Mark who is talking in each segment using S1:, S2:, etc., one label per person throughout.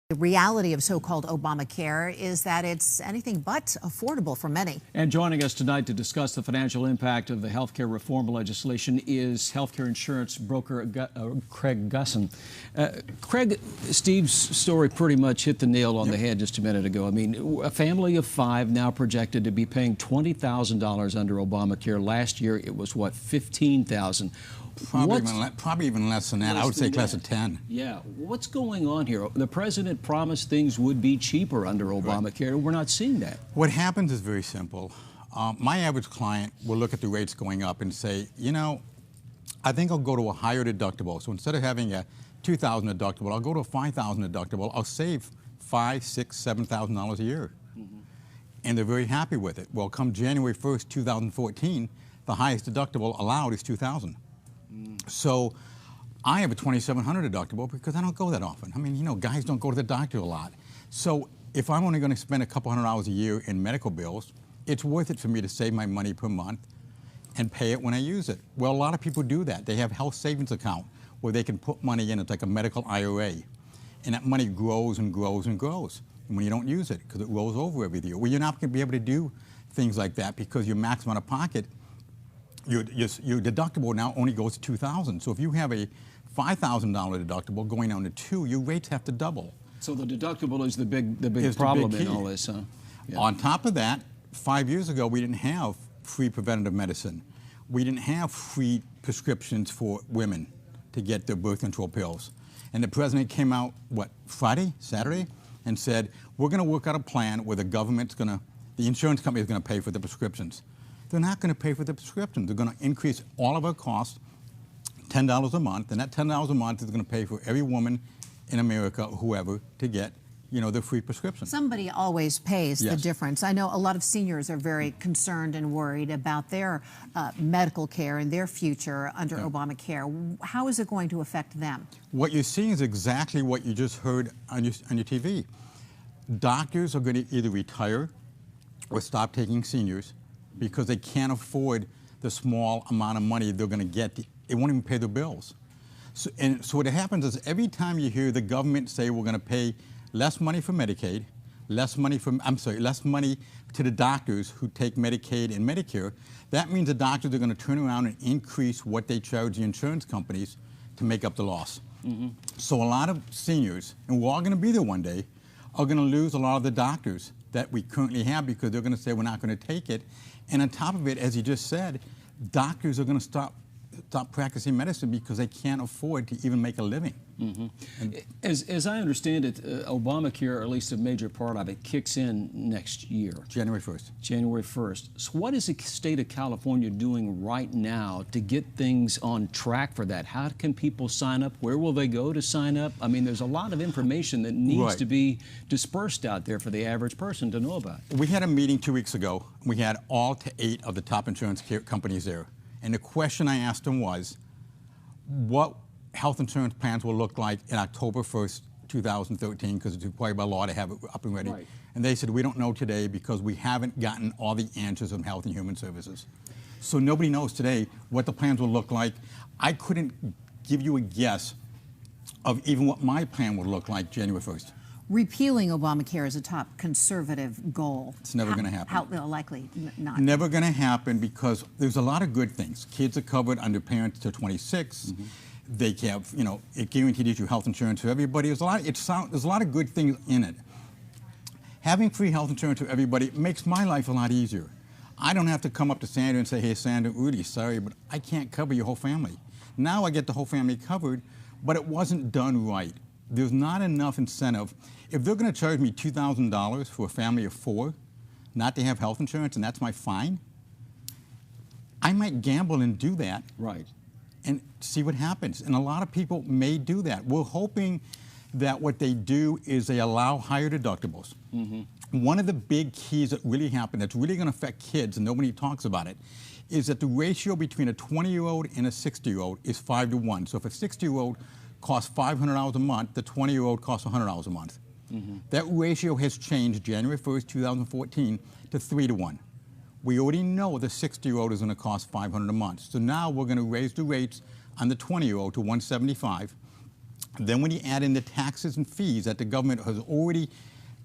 S1: The reality of so-called Obamacare is that it's anything but affordable for many.
S2: And joining us tonight to discuss the financial impact of the healthcare reform legislation is healthcare insurance broker Craig Gussin. Craig, Steve's story pretty much hit the nail on the head just a minute ago. I mean, a family of 5 now projected to be paying $20,000 under Obamacare. Last year, it was, what, $15,000?
S3: Probably even less than that. I would say less than 10.
S2: Yeah. What's going on here? The president promised things would be cheaper under Obamacare. Right. We're not seeing that.
S3: What happens is very simple. My average client will look at the rates going up and say, you know, I think I'll go to a higher deductible. So instead of having a $2,000 deductible, I'll go to a $5,000 deductible. I'll save $5,000, $6,000, $7,000 a year. And they're very happy with it. Well, come January 1st, 2014, the highest deductible allowed is $2,000. So I have a $2,700 deductible because I don't go that often. I mean, you know, guys don't go to the doctor a lot. So if I'm only going to spend a couple $100 a year in medical bills, it's worth it for me to save my money per month and pay it when I use it. Well, a lot of people do that. They have health savings account where they can put money in. It's like a medical IRA. And that money grows and grows and grows. And when you don't use it, because it rolls over every year, well, you're not going to be able to do things like that because your maximum out of pocket, your deductible now only goes to $2,000. So if you have a $5,000 deductible going down to $2,000, your rates have to double.
S2: So the deductible is the big problem in all this, huh? Yeah.
S3: On top of that, 5 years ago, we didn't have free preventative medicine. We didn't have free prescriptions for women to get their birth control pills. And the president came out, what, Saturday, and said, we're going to work out a plan where the insurance company is going to pay for the prescriptions. They're not going to pay for the prescriptions. They're going to increase all of our costs $10 a month, and that $10 a month is going to pay for every woman in America, whoever, to get, you know, their free prescription.
S1: Somebody always pays the difference. I know a lot of seniors are very concerned and worried about their medical care and their future under Obamacare. How is it going to affect them?
S3: What you're seeing is exactly what you just heard on your TV. Doctors are going to either retire or stop taking seniors because they can't afford the small amount of money they're going to get. They won't even pay their bills. So what happens is every time you hear the government say we're going to pay less money for Medicaid, less money to the doctors who take Medicaid and Medicare, that means the doctors are going to turn around and increase what they charge the insurance companies to make up the loss. So a lot of seniors, and we're all going to be there one day, are going to lose a lot of the doctors that we currently have because they're going to say we're not going to take it. And on top of it, as you just said, doctors are going to stop practicing medicine because they can't afford to even make a living.
S2: As I understand it, Obamacare, or at least a major part of it, kicks in next year.
S3: January 1st.
S2: January 1st. So what is the state of California doing right now to get things on track for that? How can people sign up? Where will they go to sign up? I mean, there's a lot of information that needs to be dispersed out there for the average person to know about.
S3: We had a meeting 2 weeks ago. We had all 8 of the top insurance companies there. And the question I asked them was, what health insurance plans will look like in October 1st, 2013, because it's required by law to have it up and ready. And they said, we don't know today because we haven't gotten all the answers from Health and Human Services. So nobody knows today what the plans will look like. I couldn't give you a guess of even what my plan would look like January 1st.
S1: Repealing Obamacare is a top conservative goal.
S3: It's never going to happen.
S1: How likely not?
S3: Never going to happen because there's a lot of good things. Kids are covered under parents till 26. They have, you know, it guarantees you health insurance for everybody. There's a lot of good things in it. Having free health insurance for everybody makes my life a lot easier. I don't have to come up to Sandra and say, hey, Sandra, Rudy, sorry, but I can't cover your whole family. Now I get the whole family covered, but it wasn't done right. There's not enough incentive. If they're going to charge me $2,000 for a family of 4 not to have health insurance, and that's my fine, I might gamble and do that. And see what happens. And a lot of people may do that. We're hoping that what they do is they allow higher deductibles. One of the big keys that really happen, that's really going to affect kids, and nobody talks about it, is that the ratio between a 20-year-old and a 60-year-old is 5 to 1. So if a 60-year-old costs $500 a month, the 20-year-old costs $100 a month. That ratio has changed January 1st, 2014 to 3 to 1. We already know the 60-year-old is going to cost $500 a month. So now we're going to raise the rates on the 20-year-old to $175. Then when you add in the taxes and fees that the government has already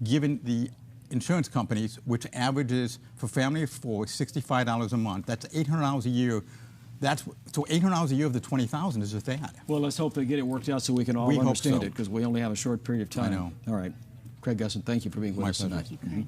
S3: given the insurance companies, which averages for family of four $65 a month, that's $800 a year. So $800 a year of the $20,000 is just that.
S2: Well, let's hope they get it worked out so we can all understand it, because we only have a short period of time.
S3: I know.
S2: All right. Craig Gussin, thank you for being with us tonight.
S1: Thank you, Craig.